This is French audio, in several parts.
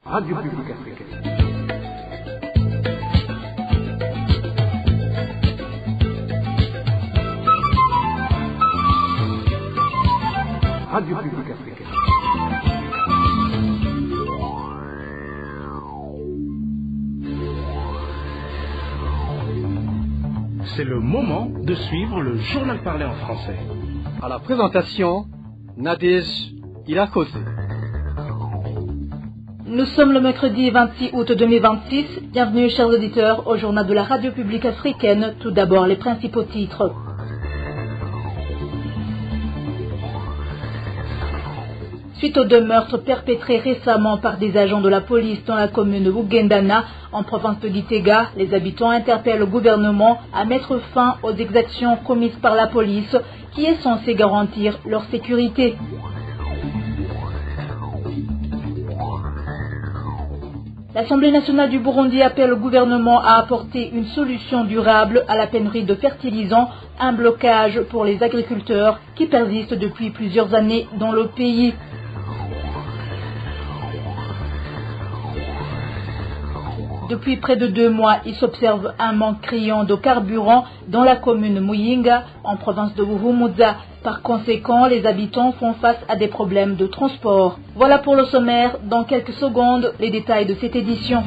Radio Publique Africaine. Radio Publique Africaine. C'est le moment de suivre le journal parlé en français. À la présentation, Nadège Ilakose. Nous sommes le mercredi 26 août 2026. Bienvenue, chers auditeurs, au journal de la Radio Publique Africaine. Tout d'abord, les principaux titres. Suite aux 2 meurtres perpétrés récemment par des agents de la police dans la commune de Bugendana, en province de Gitega, les habitants interpellent le gouvernement à mettre fin aux exactions commises par la police qui est censée garantir leur sécurité. L'Assemblée nationale du Burundi appelle le gouvernement à apporter une solution durable à la pénurie de fertilisants, un blocage pour les agriculteurs qui persiste depuis plusieurs années dans le pays. Depuis près de 2 mois, il s'observe un manque criant de carburant dans la commune Muyinga, en province de Buhumuza. Par conséquent, les habitants font face à des problèmes de transport. Voilà pour le sommaire. Dans quelques secondes, les détails de cette édition.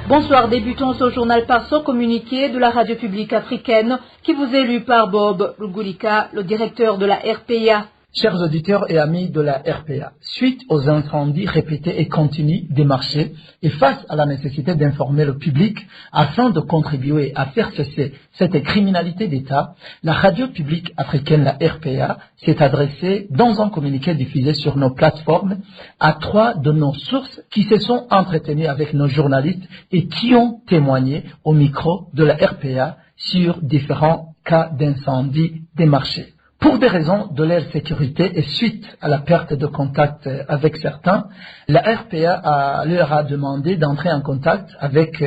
Bonsoir, débutons ce journal par ce communiqué de la Radio Publique Africaine qui vous est lu par Bob Rugulika, le directeur de la RPA. Chers auditeurs et amis de la RPA, suite aux incendies répétés et continus des marchés et face à la nécessité d'informer le public afin de contribuer à faire cesser cette criminalité d'État, la radio publique africaine, la RPA, s'est adressée dans un communiqué diffusé sur nos plateformes à 3 de nos sources qui se sont entretenues avec nos journalistes et qui ont témoigné au micro de la RPA sur différents cas d'incendie des marchés. Pour des raisons de leur sécurité et suite à la perte de contact avec certains, la RPA leur a demandé d'entrer en contact avec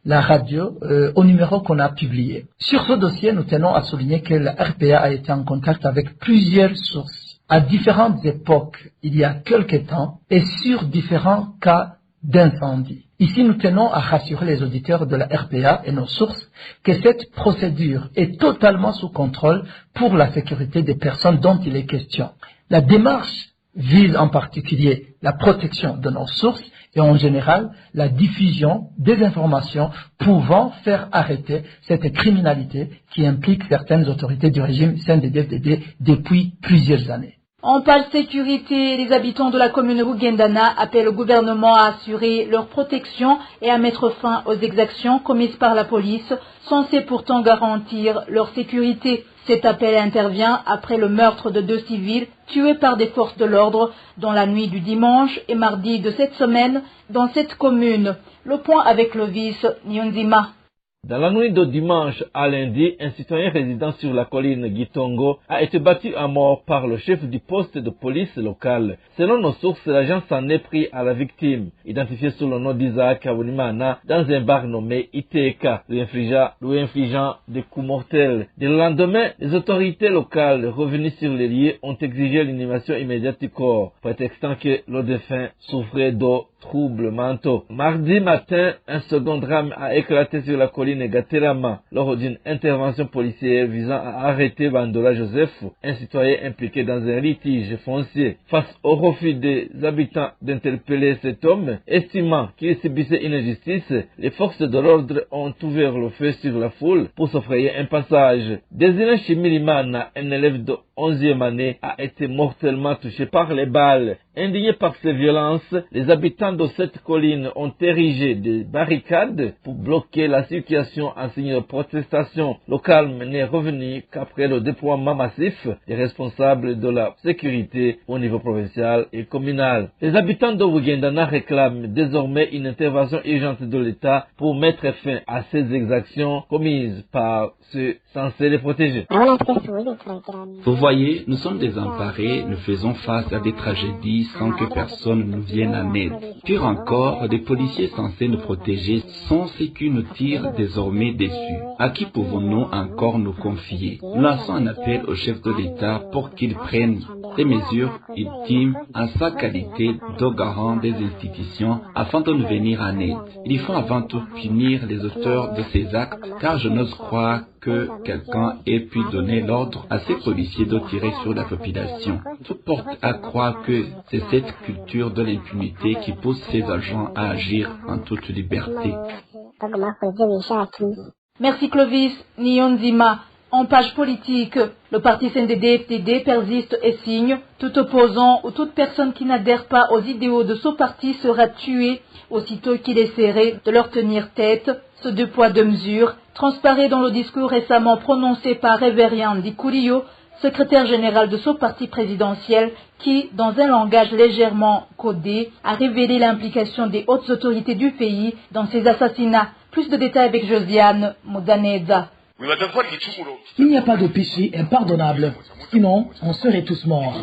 la radio au numéro qu'on a publié. Sur ce dossier, nous tenons à souligner que la RPA a été en contact avec plusieurs sources à différentes époques, il y a quelque temps, et sur différents cas d'incendie. Ici, nous tenons à rassurer les auditeurs de la RPA et nos sources que cette procédure est totalement sous contrôle pour la sécurité des personnes dont il est question. La démarche vise en particulier la protection de nos sources et en général la diffusion des informations pouvant faire arrêter cette criminalité qui implique certaines autorités du régime CNDD-FDD depuis plusieurs années. En parle sécurité, les habitants de la commune de Bugendana appellent le gouvernement à assurer leur protection et à mettre fin aux exactions commises par la police, censée pourtant garantir leur sécurité. Cet appel intervient après le meurtre de 2 civils tués par des forces de l'ordre dans la nuit du dimanche et mardi de cette semaine dans cette commune. Le point avec le vice Nyonzima. Dans la nuit de dimanche à lundi, un citoyen résidant sur la colline Gitongo a été battu à mort par le chef du poste de police local. Selon nos sources, l'agent s'en est pris à la victime, identifié sous le nom d'Isaac Abunimana, dans un bar nommé Iteka, lui infligeant des coups mortels. Dès le lendemain, les autorités locales revenues sur les lieux ont exigé l'inhumation immédiate du corps, prétextant que le défunt souffrait de troubles mentaux. Mardi matin, un second drame a éclaté sur la colline Gaterama lors d'une intervention policière visant à arrêter Bandola Joseph, un citoyen impliqué dans un litige foncier. Face au refus des habitants d'interpeller cet homme, estimant qu'il subissait une injustice, les forces de l'ordre ont ouvert le feu sur la foule pour se frayer un passage. Désiré Chimilimana, un élève de 11e année, a été mortellement touché par les balles. Indignés par ces violences, les habitants de cette colline ont érigé des barricades pour bloquer la circulation en signe de protestation. Le calme n'est revenu qu'après le déploiement massif des responsables de la sécurité au niveau provincial et communal. Les habitants de Bugendana réclament désormais une intervention urgente de l'État pour mettre fin à ces exactions commises par ceux censés les protéger. Vous voyez voyez, nous sommes désemparés, nous faisons face à des tragédies sans que personne nous vienne en aide. Pire encore, des policiers censés nous protéger sont ceux qui nous tirent désormais dessus. À qui pouvons-nous encore nous confier? Nous lançons un appel au chef de l'État pour qu'il prenne des mesures ultimes en sa qualité de garant des institutions afin de nous venir en aide. Il faut avant tout punir les auteurs de ces actes, car je n'ose croire que quelqu'un ait pu donner l'ordre à ces policiers de tirer sur la population. Tout porte à croire que c'est cette culture de l'impunité qui pousse ces agents à agir en toute liberté. Merci Clovis Nyonzima. En page politique, le parti CNDD-FDD persiste et signe. Tout opposant ou toute personne qui n'adhère pas aux idéaux de ce parti sera tué aussitôt qu'il essaierait de leur tenir tête. Ce 2 poids 2 mesures transparaît dans le discours récemment prononcé par Révérien Ndikurio, secrétaire général de ce parti présidentiel, qui, dans un langage légèrement codé, a révélé l'implication des hautes autorités du pays dans ces assassinats. Plus de détails avec Josiane Modaneza. Il n'y a pas de péché impardonnable, sinon on serait tous morts.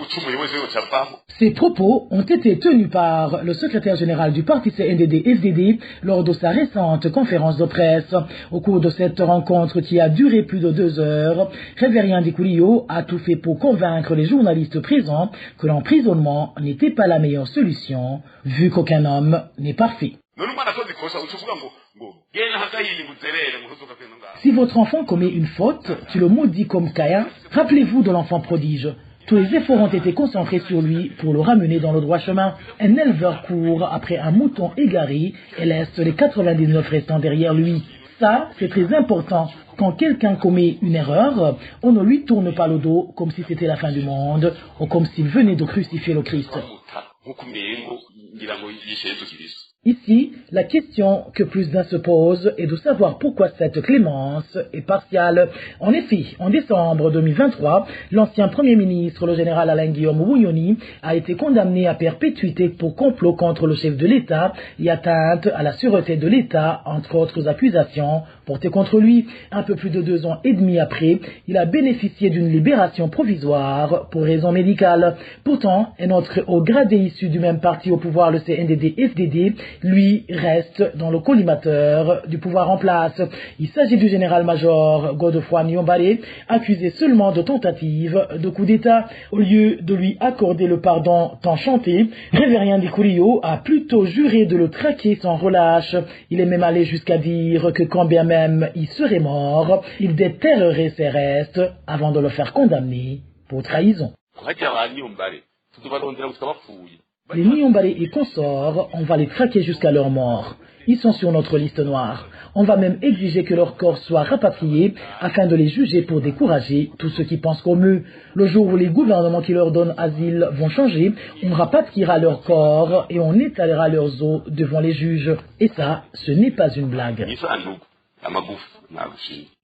Ces propos ont été tenus par le secrétaire général du parti CNDD-FDD lors de sa récente conférence de presse. Au cours de cette rencontre qui a duré plus de 2 heures, Révérien Ndikurio a tout fait pour convaincre les journalistes présents que l'emprisonnement n'était pas la meilleure solution, vu qu'aucun homme n'est parfait. Si votre enfant commet une faute, tu le maudis comme Caïn, rappelez-vous de l'enfant prodige. Tous les efforts ont été concentrés sur lui pour le ramener dans le droit chemin. Un éleveur court après un mouton égaré et laisse les 99 restants derrière lui. Ça, c'est très important. Quand quelqu'un commet une erreur, on ne lui tourne pas le dos comme si c'était la fin du monde ou comme s'il venait de crucifier le Christ. Ici, la question que plus d'un se pose est de savoir pourquoi cette clémence est partiale. En effet, en décembre 2023, l'ancien Premier ministre, le général Alain-Guillaume Bunyoni, a été condamné à perpétuité pour complot contre le chef de l'État et atteinte à la sûreté de l'État, entre autres accusations portées contre lui. Un peu plus de 2 ans et demi après, il a bénéficié d'une libération provisoire pour raison médicale. Pourtant, un autre haut gradé issu du même parti au pouvoir, le CNDD-FDD, lui reste dans le collimateur du pouvoir en place. Il s'agit du général-major Godefroid Niyombare, accusé seulement de tentative de coup d'État. Au lieu de lui accorder le pardon tant chanté, Révérien Ndikurio a plutôt juré de le traquer sans relâche. Il est même allé jusqu'à dire que quand bien même il serait mort, il déterrerait ses restes avant de le faire condamner pour trahison. Les Niyombare et consorts, on va les traquer jusqu'à leur mort. Ils sont sur notre liste noire. On va même exiger que leurs corps soient rapatriés afin de les juger pour décourager tous ceux qui pensent comme eux. Le jour où les gouvernements qui leur donnent asile vont changer, on rapatriera leurs corps et on étalera leurs os devant les juges. Et ça, ce n'est pas une blague.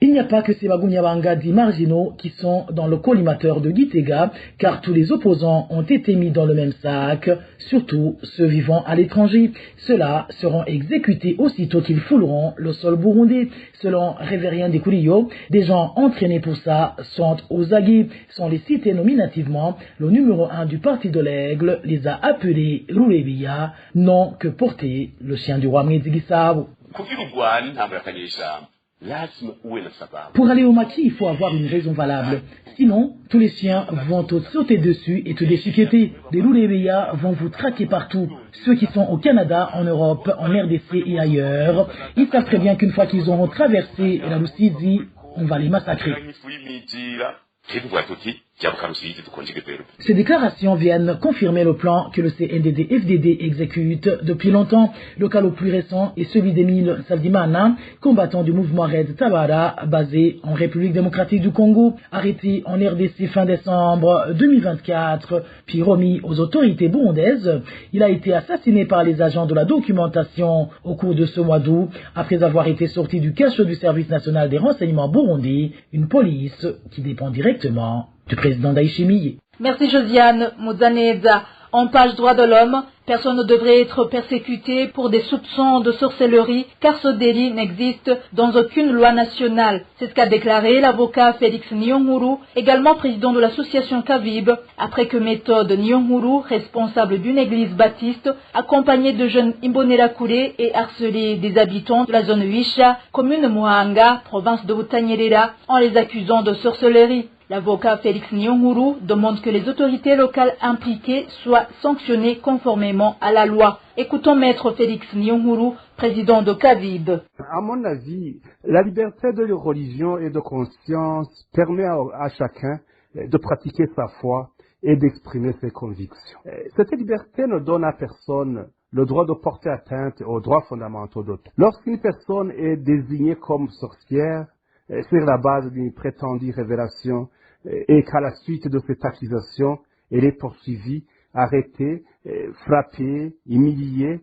Il n'y a pas que ces Bagunyabanga dits marginaux qui sont dans le collimateur de Gitega, car tous les opposants ont été mis dans le même sac, surtout ceux vivant à l'étranger. Ceux-là seront exécutés aussitôt qu'ils fouleront le sol burundais. Selon Révérien Ndikurio, des gens entraînés pour ça sont aux aguets, sans les citer nominativement. Le numéro 1 du parti de l'Aigle les a appelés Rulebiya, nom que portait le chien du roi Mwezigisabo. Pour aller au maquis, il faut avoir une raison valable. Sinon, tous les chiens vont te sauter dessus et te déchiqueter. Les Rulebiya vont vous traquer partout. Ceux qui sont au Canada, en Europe, en RDC et ailleurs, ils savent très bien qu'une fois qu'ils auront traversé la Rusizi, on va les massacrer. Ces déclarations viennent confirmer le plan que le CNDD-FDD exécute depuis longtemps. Le cas le plus récent est celui d'Emile Saldimana, combattant du mouvement Red Tabara, basé en République démocratique du Congo, arrêté en RDC fin décembre 2024, puis remis aux autorités burundaises. Il a été assassiné par les agents de la documentation au cours de ce mois d'août, après avoir été sorti du cachot du service national des renseignements burundais, une police qui dépend directement du président Ndayishimiye. Merci Josiane Modaneza. En page droit de l'homme, personne ne devrait être persécuté pour des soupçons de sorcellerie car ce délit n'existe dans aucune loi nationale. C'est ce qu'a déclaré l'avocat Félix Nyonguru, également président de l'association Kavib, après que Méthode Nyonguru, responsable d'une église baptiste, accompagné de jeunes Imbonerakure et harcelé des habitants de la zone Wisha, commune Muhanga, province de Butanyerera, en les accusant de sorcellerie. L'avocat Félix Nyonguru demande que les autorités locales impliquées soient sanctionnées conformément à la loi. Écoutons maître Félix Nyonguru, président de Kavib. À mon avis, la liberté de religion et de conscience permet à chacun de pratiquer sa foi et d'exprimer ses convictions. Cette liberté ne donne à personne le droit de porter atteinte aux droits fondamentaux d'autrui. Lorsqu'une personne est désignée comme sorcière, sur la base d'une prétendue révélation et qu'à la suite de cette accusation, elle est poursuivie, arrêtée, frappée, humiliée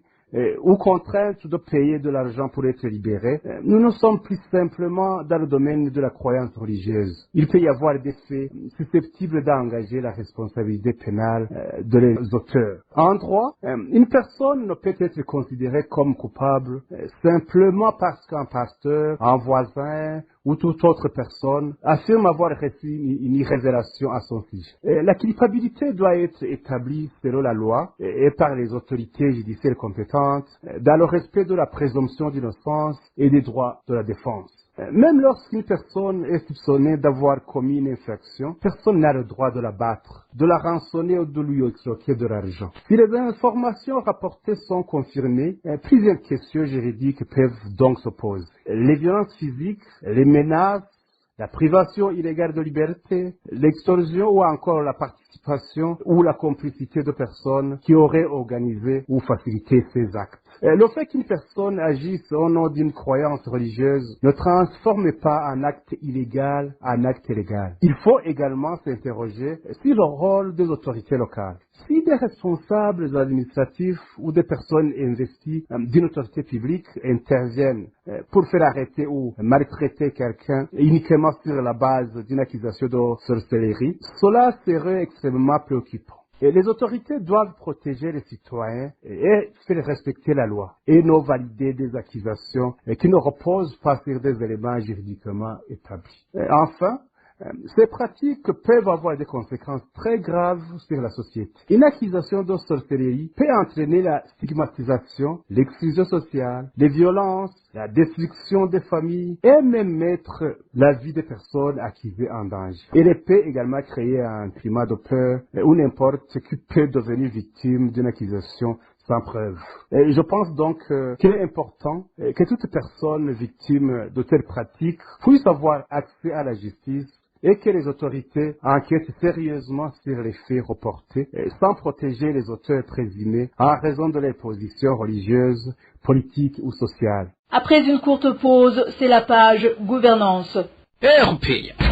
ou contrainte de payer de l'argent pour être libérée. Nous ne sommes plus simplement dans le domaine de la croyance religieuse. Il peut y avoir des faits susceptibles d'engager la responsabilité pénale de les auteurs. En droit, une personne ne peut être considérée comme coupable simplement parce qu'un pasteur, un voisin ou toute autre personne affirme avoir reçu une révélation à son sujet. La culpabilité doit être établie selon la loi et par les autorités judiciaires compétentes dans le respect de la présomption d'innocence et des droits de la défense. Même lorsqu'une personne est soupçonnée d'avoir commis une infraction, personne n'a le droit de la battre, de la rançonner ou de lui extorquer de l'argent. Si les informations rapportées sont confirmées, plusieurs questions juridiques peuvent donc se poser. Les violences physiques, les menaces, la privation illégale de liberté, l'extorsion ou encore la participation ou la complicité de personnes qui auraient organisé ou facilité ces actes. Le fait qu'une personne agisse au nom d'une croyance religieuse ne transforme pas un acte illégal en acte légal. Il faut également s'interroger sur le rôle des autorités locales. Si des responsables administratifs ou des personnes investies d'une autorité publique interviennent pour faire arrêter ou maltraiter quelqu'un uniquement sur la base d'une accusation de sorcellerie, cela serait extrêmement préoccupant. Et les autorités doivent protéger les citoyens et faire respecter la loi et non valider des accusations qui ne reposent pas sur des éléments juridiquement établis. Enfin, ces pratiques peuvent avoir des conséquences très graves sur la société. Une accusation de sorcellerie peut entraîner la stigmatisation, l'exclusion sociale, les violences, la destruction des familles et même mettre la vie des personnes accusées en danger. Elle peut également créer un climat de peur où n'importe qui peut devenir victime d'une accusation sans preuve. Et je pense donc qu'il est important que toute personne victime de telles pratiques puisse avoir accès à la justice et que les autorités enquêtent sérieusement sur les faits reportés sans protéger les auteurs présumés en raison de leur position religieuse, politique ou sociale. Après une courte pause, c'est la page gouvernance. RPA.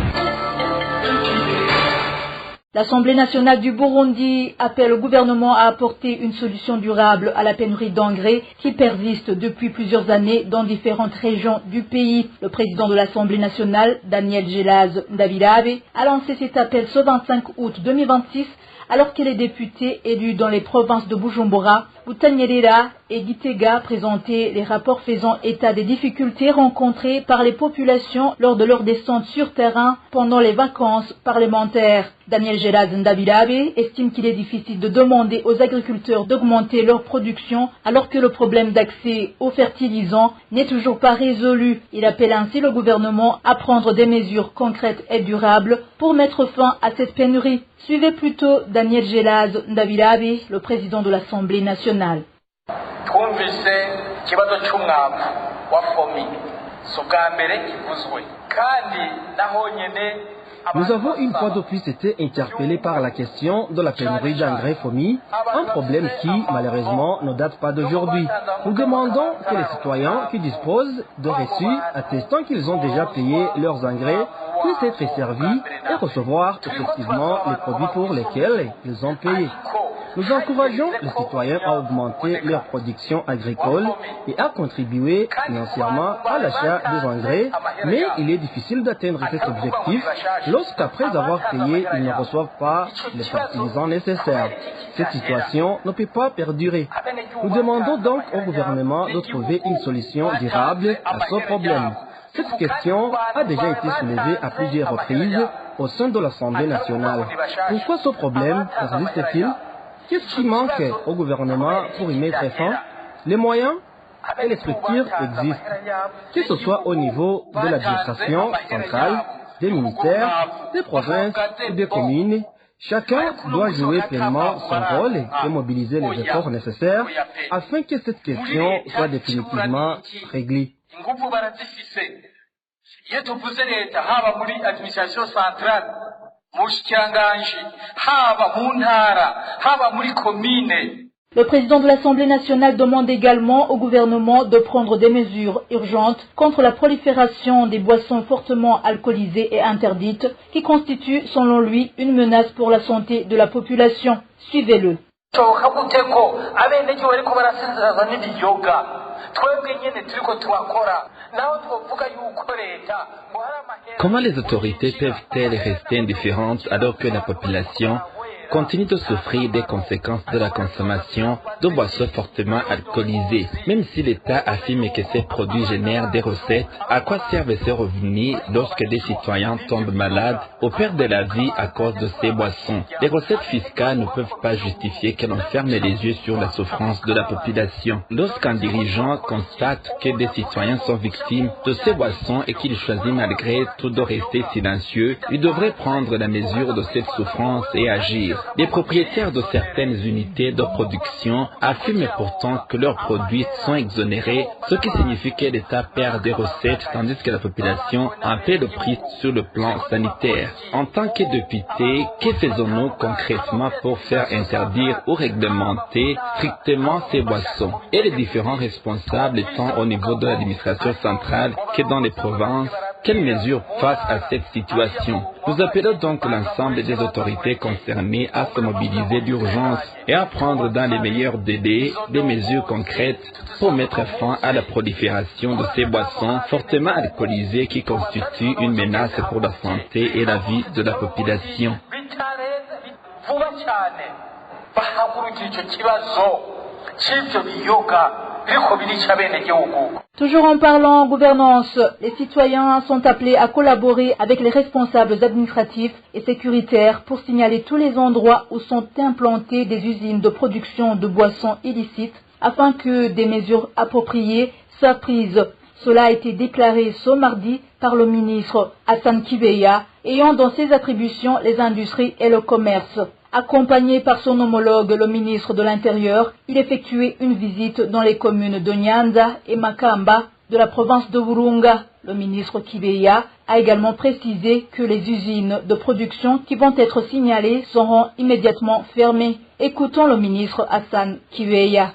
L'Assemblée nationale du Burundi appelle le gouvernement à apporter une solution durable à la pénurie d'engrais qui persiste depuis plusieurs années dans différentes régions du pays. Le président de l'Assemblée nationale, Daniel Gelaz Ndabirabe, a lancé cet appel ce 25 août 2026 alors que les députés élus dans les provinces de Bujumbura, Butanyerera et Gitega présentaient les rapports faisant état des difficultés rencontrées par les populations lors de leur descente sur terrain pendant les vacances parlementaires. Daniel Gelaz Ndabirabe estime qu'il est difficile de demander aux agriculteurs d'augmenter leur production alors que le problème d'accès aux fertilisants n'est toujours pas résolu. Il appelle ainsi le gouvernement à prendre des mesures concrètes et durables pour mettre fin à cette pénurie. Suivez plutôt Daniel Gelaz Ndabirabe, le président de l'Assemblée nationale. Nous avons une fois de plus été interpellés par la question de la pénurie d'engrais FOMI, un problème qui, malheureusement, ne date pas d'aujourd'hui. Nous demandons que les citoyens qui disposent de reçus attestant qu'ils ont déjà payé leurs engrais puissent être servis et recevoir effectivement les produits pour lesquels ils ont payé. Nous encourageons les citoyens à augmenter leur production agricole et à contribuer financièrement à l'achat des engrais, mais il est difficile d'atteindre cet objectif lorsqu'après avoir payé, ils ne reçoivent pas les fertilisants nécessaires. Cette situation ne peut pas perdurer. Nous demandons donc au gouvernement de trouver une solution durable à ce problème. Cette question a déjà été soulevée à plusieurs reprises au sein de l'Assemblée nationale. Pourquoi ce problème persiste-t-il? Qu'est-ce qui manque au gouvernement pour y mettre fin? Les moyens et les structures existent, que ce soit au niveau de l'administration centrale, des ministères, des provinces ou des communes. Chacun doit jouer pleinement son rôle et mobiliser les efforts nécessaires afin que cette question soit définitivement réglée. Le président de l'Assemblée nationale demande également au gouvernement de prendre des mesures urgentes contre la prolifération des boissons fortement alcoolisées et interdites qui constituent, selon lui, une menace pour la santé de la population. Suivez-le. Comment les autorités peuvent-elles rester indifférentes alors que la population continue de souffrir des conséquences de la consommation de boissons fortement alcoolisées? Même si l'État affirme que ces produits génèrent des recettes, à quoi servent ces revenus lorsque des citoyens tombent malades ou perdent la vie à cause de ces boissons? Les recettes fiscales ne peuvent pas justifier que l'on ferme les yeux sur la souffrance de la population. Lorsqu'un dirigeant constate que des citoyens sont victimes de ces boissons et qu'il choisit malgré tout de rester silencieux, il devrait prendre la mesure de cette souffrance et agir. Les propriétaires de certaines unités de production affirment pourtant que leurs produits sont exonérés, ce qui signifie que l'État perd des recettes tandis que la population en paie le prix sur le plan sanitaire. En tant que députés, que faisons-nous concrètement pour faire interdire ou réglementer strictement ces boissons? Et les différents responsables, tant au niveau de l'administration centrale que dans les provinces, quelles mesures face à cette situation? Nous appelons donc l'ensemble des autorités concernées à se mobiliser d'urgence et à prendre dans les meilleurs délais des mesures concrètes pour mettre fin à la prolifération de ces boissons fortement alcoolisées qui constituent une menace pour la santé et la vie de la population. Toujours en parlant gouvernance, les citoyens sont appelés à collaborer avec les responsables administratifs et sécuritaires pour signaler tous les endroits où sont implantées des usines de production de boissons illicites afin que des mesures appropriées soient prises. Cela a été déclaré ce mardi par le ministre Hassan Kibeya, ayant dans ses attributions les industries et le commerce. Accompagné par son homologue, le ministre de l'Intérieur, il effectuait une visite dans les communes de Nyanza et Makamba de la province de Burunga. Le ministre Kibeya a également précisé que les usines de production qui vont être signalées seront immédiatement fermées. Écoutons le ministre Hassan Kibeya.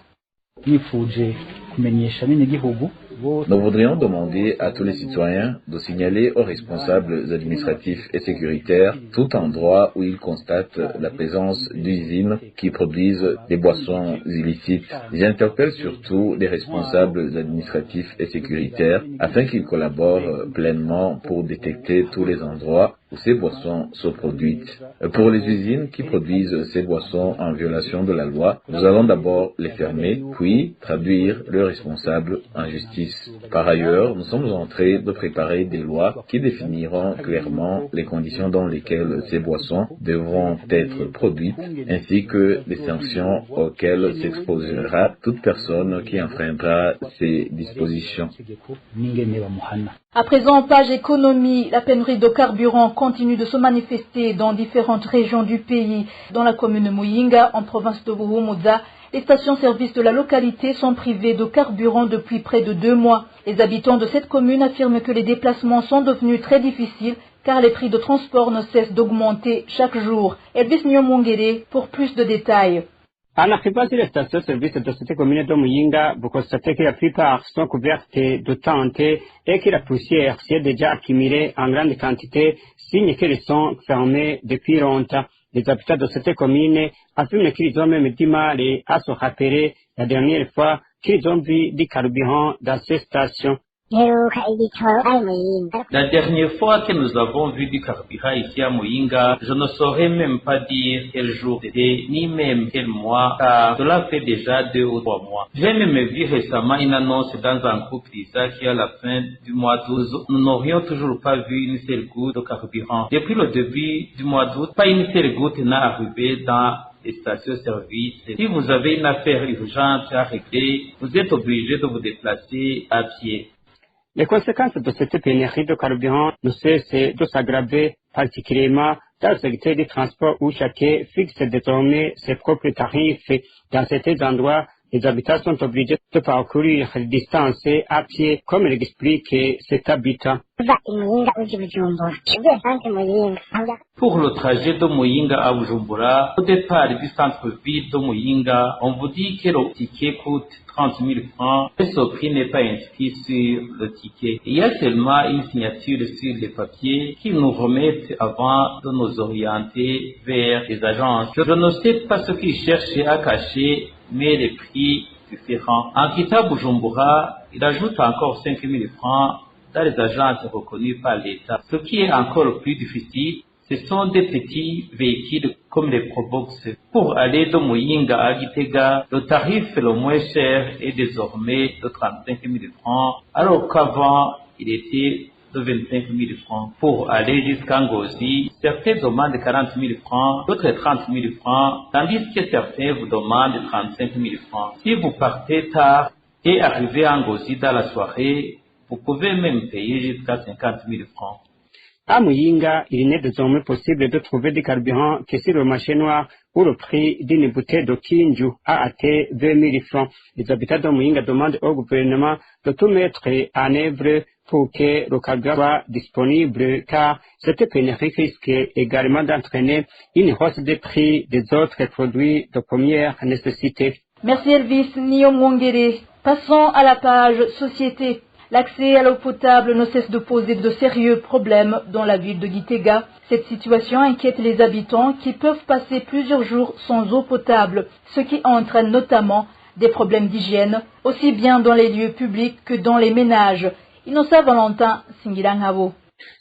Nous voudrions demander à tous les citoyens de signaler aux responsables administratifs et sécuritaires tout endroit où ils constatent la présence d'usines qui produisent des boissons illicites. J'interpelle surtout les responsables administratifs et sécuritaires afin qu'ils collaborent pleinement pour détecter tous les endroits où ces boissons sont produites. Pour les usines qui produisent ces boissons en violation de la loi, nous allons d'abord les fermer, puis traduire leurs responsables en justice. Par ailleurs, nous sommes en train de préparer des lois qui définiront clairement les conditions dans lesquelles ces boissons devront être produites, ainsi que les sanctions auxquelles s'exposera toute personne qui enfreindra ces dispositions. À présent, page économie, la pénurie de carburant continue de se manifester dans différentes régions du pays. Dans la commune Muyinga, en province de Buhumuza, les stations-service de la localité sont privées de carburant depuis près de 2 mois. Les habitants de cette commune affirment que les déplacements sont devenus très difficiles car les prix de transport ne cessent d'augmenter chaque jour. Elvis Nyomongere pour plus de détails. À la plupart des stations-service de cette commune de Muyinga, vous constatez que la plupart sont couvertes de tentes et que la poussière s'est déjà accumulée en grande quantité, signe qu'elles sont fermées depuis longtemps. Les habitants de cette commune affirment qu'ils ont même du mal à se rappeler la dernière fois qu'ils ont vu du carburant dans ces stations. La dernière fois que nous avons vu du carburant ici à Muyinga, je ne saurais même pas dire quel jour c'était, ni même quel mois, car cela fait déjà 2 ou 3 mois. J'ai même vu récemment une annonce dans un groupe d'ISA qui à la fin du mois d'août, nous n'aurions toujours pas vu une seule goutte de carburant. Depuis le début du mois d'août, pas une seule goutte n'a arrivé dans les stations-service. Si vous avez une affaire urgente à régler, vous êtes obligé de vous déplacer à pied. Les conséquences de cette pénurie de carburant ne cessent de s'aggraver, particulièrement dans le secteur du transport où chacun fixe désormais ses propres tarifs. Dans certains endroits, les habitants sont obligés de parcourir des distances à pied, comme l'explique cet habitant. Pour le trajet de Muyinga à Bujumbura, au départ du centre-ville de Muyinga, on vous dit que le ticket coûte 30 000 francs et ce prix n'est pas inscrit sur le ticket. Il y a seulement une signature sur les papiers qui nous remettent avant de nous orienter vers les agences. Je ne sais pas ce qu'ils cherchent à cacher, mais les prix différents. En quittant Bujumbura, il ajoute encore 5 000 francs dans les agences reconnues par l'État. Ce qui est encore plus difficile, ce sont des petits véhicules comme les Probox. Pour aller de Muyinga à Gitega, le tarif le moins cher est désormais de 35 000 francs, alors qu'avant, il était de 25 000 francs. Pour aller jusqu'à Ngozi, certains demandent 40 000 francs, d'autres 30 000 francs, tandis que certains vous demandent 35 000 francs. Si vous partez tard et arrivez à Ngozi dans la soirée, vous pouvez même payer jusqu'à 50 000 francs. À Muyinga, il n'est désormais possible de trouver du carburant que sur le marché noir où le prix d'une bouteille de Kinju a atteint 20 000 francs. Les habitants de Muyinga demandent au gouvernement de tout mettre en œuvre pour que le carburant soit disponible, car cette pénurie risque également d'entraîner une hausse des prix des autres produits de première nécessité. Merci Elvis Niomwongere. Passons à la page société. L'accès à l'eau potable ne cesse de poser de sérieux problèmes dans la ville de Gitega. Cette situation inquiète les habitants qui peuvent passer plusieurs jours sans eau potable, ce qui entraîne notamment des problèmes d'hygiène, aussi bien dans les lieux publics que dans les ménages. Innocent Valentin Singilangabo.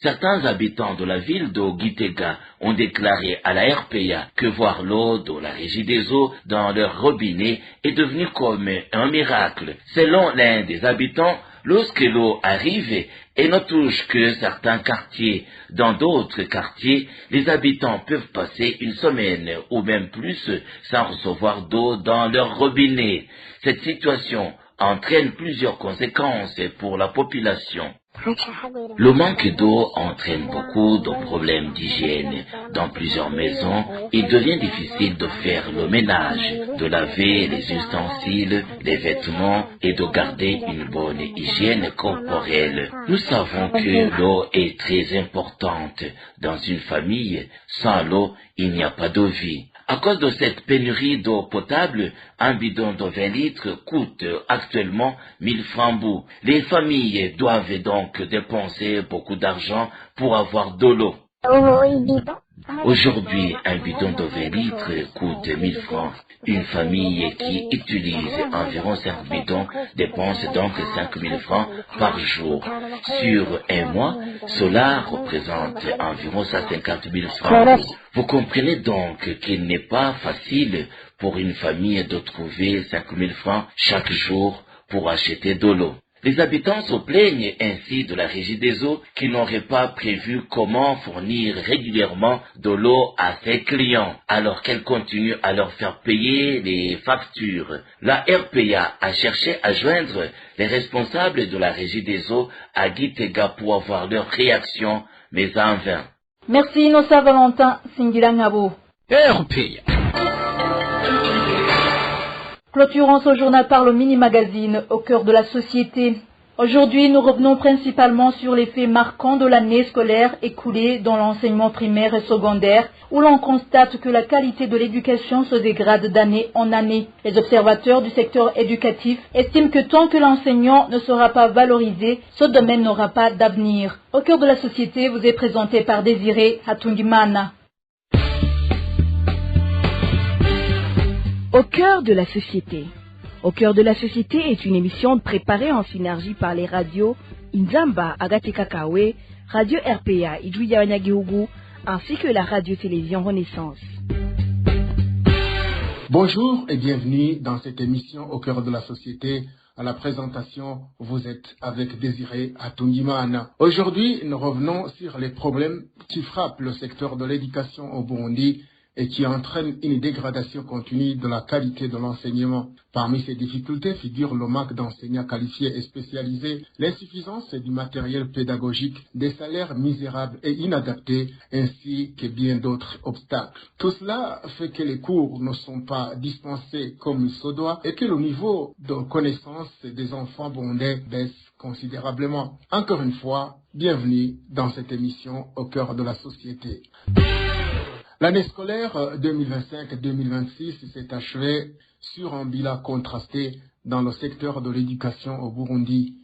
Certains habitants de la ville de Gitega ont déclaré à la RPA que voir l'eau de la Régie des eaux dans leur robinet est devenu comme un miracle. Selon l'un des habitants, lorsque l'eau arrive et ne touche que certains quartiers, dans d'autres quartiers, les habitants peuvent passer une semaine ou même plus sans recevoir d'eau dans leur robinet. Cette situation entraîne plusieurs conséquences pour la population. Le manque d'eau entraîne beaucoup de problèmes d'hygiène. Dans plusieurs maisons, il devient difficile de faire le ménage, de laver les ustensiles, les vêtements et de garder une bonne hygiène corporelle. Nous savons que l'eau est très importante dans une famille. Sans l'eau, il n'y a pas de vie. À cause de cette pénurie d'eau potable, un bidon de 20 litres coûte actuellement 1000 francs bout. Les familles doivent donc dépenser beaucoup d'argent pour avoir de l'eau. Aujourd'hui, un bidon de 20 litres coûte 1000 francs. Une famille qui utilise environ 5 bidons dépense donc 5000 francs par jour. Sur un mois, cela représente environ 150 000 francs. Vous comprenez donc qu'il n'est pas facile pour une famille de trouver 5000 francs chaque jour pour acheter de l'eau. Les habitants se plaignent ainsi de la Régie des eaux qui n'aurait pas prévu comment fournir régulièrement de l'eau à ses clients, alors qu'elle continue à leur faire payer les factures. La RPA a cherché à joindre les responsables de la Régie des eaux à Gitega pour avoir leur réaction, mais en vain. Merci Innocent Valentin Singilangabo. RPA. Clôturons ce journal par le mini-magazine au cœur de la société. Aujourd'hui, nous revenons principalement sur les faits marquants de l'année scolaire écoulée dans l'enseignement primaire et secondaire, où l'on constate que la qualité de l'éducation se dégrade d'année en année. Les observateurs du secteur éducatif estiment que tant que l'enseignant ne sera pas valorisé, ce domaine n'aura pas d'avenir. Au cœur de la société vous est présenté par Désiré Hatungimana. Au cœur de la société. Au cœur de la société est une émission préparée en synergie par les radios Inzamba, Agate Kakawe, Radio RPA, Idouya Wanyagihugu, ainsi que la radio-télévision Renaissance. Bonjour et bienvenue dans cette émission Au cœur de la société. À la présentation, vous êtes avec Désiré Atungimana. Aujourd'hui, nous revenons sur les problèmes qui frappent le secteur de l'éducation au Burundi et qui entraînent une dégradation continue de la qualité de l'enseignement. Parmi ces difficultés figure le manque d'enseignants qualifiés et spécialisés, l'insuffisance du matériel pédagogique, des salaires misérables et inadaptés, ainsi que bien d'autres obstacles. Tout cela fait que les cours ne sont pas dispensés comme il se doit et que le niveau de connaissance des enfants burundais baisse considérablement. Encore une fois, bienvenue dans cette émission Au cœur de la société. L'année scolaire 2025-2026 s'est achevée sur un bilan contrasté dans le secteur de l'éducation au Burundi.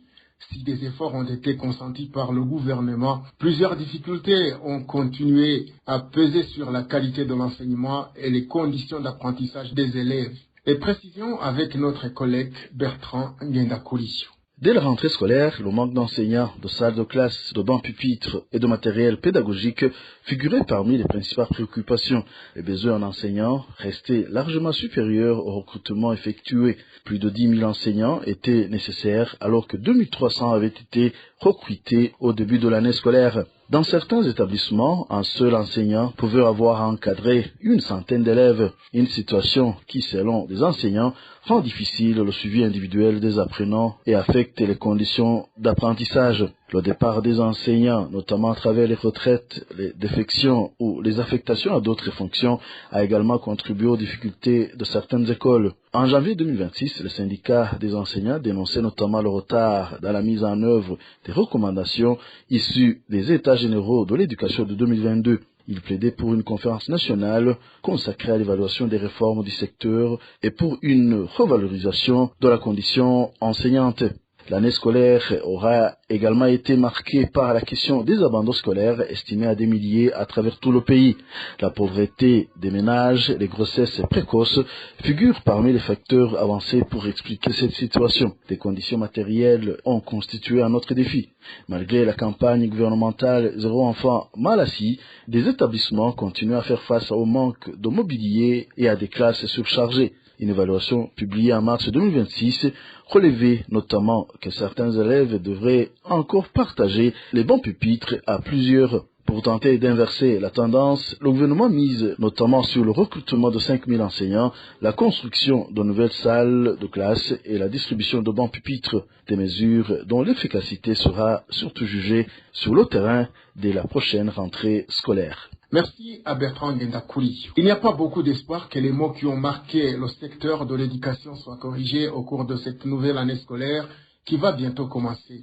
Si des efforts ont été consentis par le gouvernement, plusieurs difficultés ont continué à peser sur la qualité de l'enseignement et les conditions d'apprentissage des élèves. Les précisions avec notre collègue Bertrand Ngendakouli. Dès la rentrée scolaire, le manque d'enseignants, de salles de classe, de bancs pupitres et de matériel pédagogique figurait parmi les principales préoccupations. Les besoins en enseignants restaient largement supérieurs au recrutement effectué. Plus de 10 000 enseignants étaient nécessaires alors que 2300 avaient été recrutés au début de l'année scolaire. Dans certains établissements, un seul enseignant pouvait avoir encadré une centaine d'élèves, une situation qui, selon les enseignants, rend difficile le suivi individuel des apprenants et affecte les conditions d'apprentissage. Le départ des enseignants, notamment à travers les retraites, les défections ou les affectations à d'autres fonctions, a également contribué aux difficultés de certaines écoles. En janvier 2026, le syndicat des enseignants dénonçait notamment le retard dans la mise en œuvre des recommandations issues des États généraux de l'éducation de 2022. Il plaidait pour une conférence nationale consacrée à l'évaluation des réformes du secteur et pour une revalorisation de la condition enseignante. L'année scolaire aura également été marquée par la question des abandons scolaires estimés à des milliers à travers tout le pays. La pauvreté des ménages, les grossesses précoces figurent parmi les facteurs avancés pour expliquer cette situation. Les conditions matérielles ont constitué un autre défi. Malgré la campagne gouvernementale Zéro enfant mal assis, des établissements continuent à faire face au manque de mobilier et à des classes surchargées. Une évaluation publiée en mars 2026 relevait notamment que certains élèves devraient encore partager les bancs pupitres à plusieurs. Pour tenter d'inverser la tendance, le gouvernement mise notamment sur le recrutement de 5000 enseignants, la construction de nouvelles salles de classe et la distribution de bancs pupitres, des mesures dont l'efficacité sera surtout jugée sur le terrain dès la prochaine rentrée scolaire. Merci à Bertrand Ngendakouli. Il n'y a pas beaucoup d'espoir que les mots qui ont marqué le secteur de l'éducation soient corrigés au cours de cette nouvelle année scolaire qui va bientôt commencer.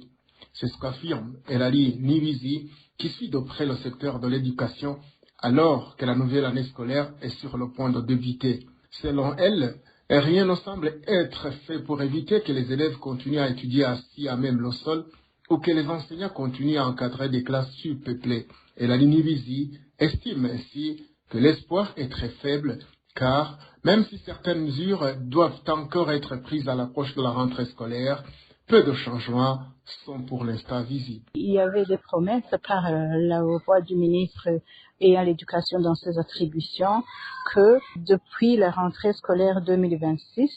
C'est ce qu'affirme Elali Nibizi, qui suit de près le secteur de l'éducation alors que la nouvelle année scolaire est sur le point de débuter. Selon elle, rien ne semble être fait pour éviter que les élèves continuent à étudier assis à même le sol ou que les enseignants continuent à encadrer des classes surpeuplées. Elali Nibizi estime ainsi que l'espoir est très faible car même si certaines mesures doivent encore être prises à l'approche de la rentrée scolaire, peu de changements sont pour l'instant visibles. Il y avait des promesses par la voix du ministre ayant l'éducation dans ses attributions que depuis la rentrée scolaire 2026,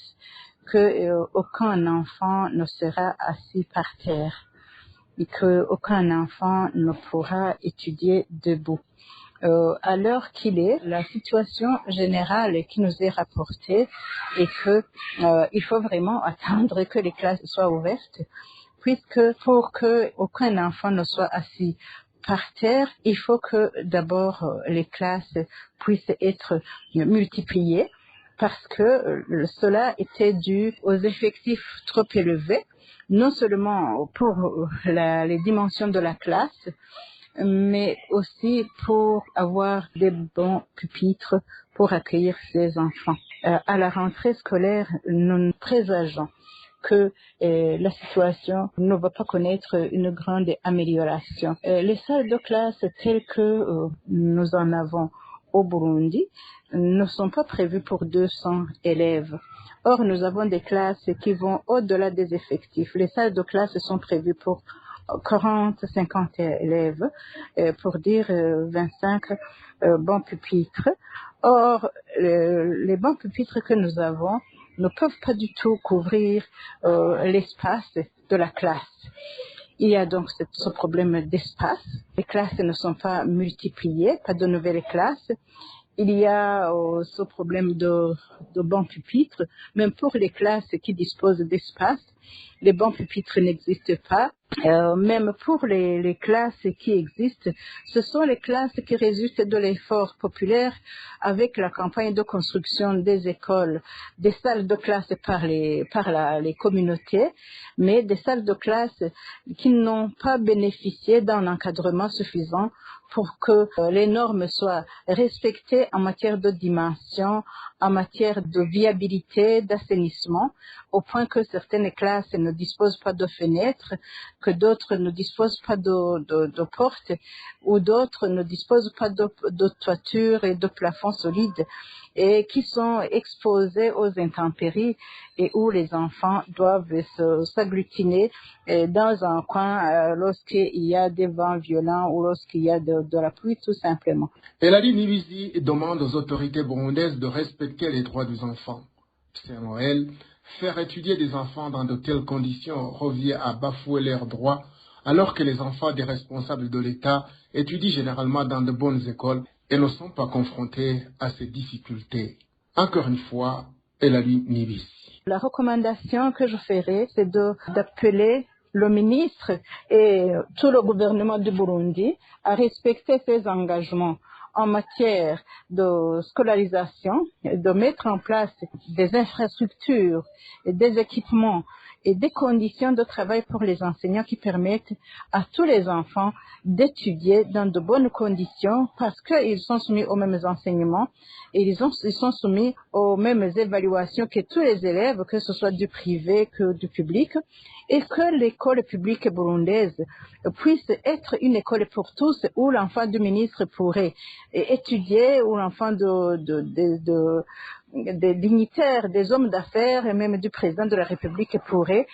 aucun enfant ne sera assis par terre et qu'aucun enfant ne pourra étudier debout. À l'heure qu'il est, la situation générale qui nous est rapportée est que il faut vraiment attendre que les classes soient ouvertes, puisque pour que aucun enfant ne soit assis par terre, il faut que d'abord les classes puissent être multipliées, parce que cela était dû aux effectifs trop élevés, non seulement pour les dimensions de la classe, mais aussi pour avoir des bons pupitres pour accueillir ces enfants. À la rentrée scolaire, nous présageons que la situation ne va pas connaître une grande amélioration. Les salles de classe telles que nous en avons au Burundi ne sont pas prévues pour 200 élèves. Or, nous avons des classes qui vont au-delà des effectifs. Les salles de classe sont prévues pour 40, 50 élèves, pour dire 25 bancs pupitres. Or, les bancs pupitres que nous avons ne peuvent pas du tout couvrir l'espace de la classe. Il y a donc ce problème d'espace. Les classes ne sont pas multipliées, pas de nouvelles classes. Il y a ce problème de bancs pupitres. Même pour les classes qui disposent d'espace, les bancs pupitres n'existent pas. Même pour les classes qui existent, ce sont les classes qui résultent de l'effort populaire avec la campagne de construction des écoles, des salles de classe par les communautés, mais des salles de classe qui n'ont pas bénéficié d'un encadrement suffisant pour que les normes soient respectées en matière de dimension, en matière de viabilité, d'assainissement, au point que certaines classes ne disposent pas de fenêtres, que d'autres ne disposent pas de portes, ou d'autres ne disposent pas de toiture et de plafond solide, et qui sont exposés aux intempéries et où les enfants doivent s'agglutiner dans un coin lorsqu'il y a des vents violents ou lorsqu'il y a de la pluie, tout simplement. Elali Nibizi demande aux autorités burundaises de respecter les droits des enfants. Selon elle, faire étudier des enfants dans de telles conditions revient à bafouer leurs droits, alors que les enfants des responsables de l'État étudient généralement dans de bonnes écoles et ne sont pas confrontés à ces difficultés. Encore une fois, Elali Nibizi. La recommandation que je ferai, c'est d'appeler le ministre et tout le gouvernement du Burundi à respecter ses engagements en matière de scolarisation, de mettre en place des infrastructures et des équipements et des conditions de travail pour les enseignants qui permettent à tous les enfants d'étudier dans de bonnes conditions parce qu'ils sont soumis aux mêmes enseignements et ils sont soumis aux mêmes évaluations que tous les élèves, que ce soit du privé que du public, et que l'école publique burundaise puisse être une école pour tous où l'enfant du ministre pourrait étudier, où l'enfant des dignitaires, des hommes d'affaires et même du président de la République pourrait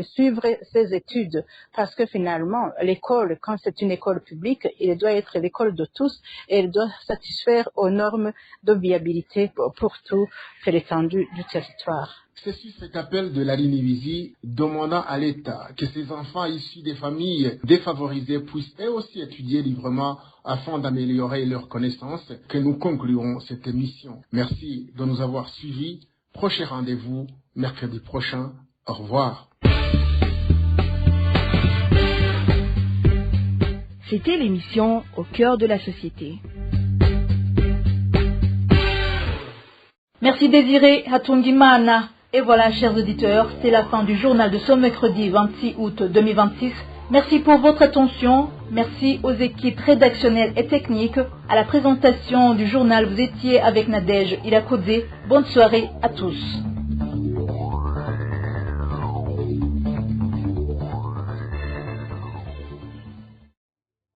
suivre ses études. Parce que finalement, l'école, quand c'est une école publique, elle doit être l'école de tous et elle doit satisfaire aux normes de viabilité pour toute l'étendue du territoire. C'est sur cet appel de Elali Nibizi demandant à l'État que ces enfants issus des familles défavorisées puissent eux aussi étudier librement afin d'améliorer leurs connaissances que nous concluons cette émission. Merci de nous avoir suivis. Prochain rendez-vous mercredi prochain. Au revoir. C'était l'émission Au cœur de la société. Merci Désiré Hatungimana. Et voilà, chers auditeurs, c'est la fin du journal de ce mercredi 26 août 2026. Merci pour votre attention. Merci aux équipes rédactionnelles et techniques. À la présentation du journal, vous étiez avec Nadège Ilakodze. Bonne soirée à tous.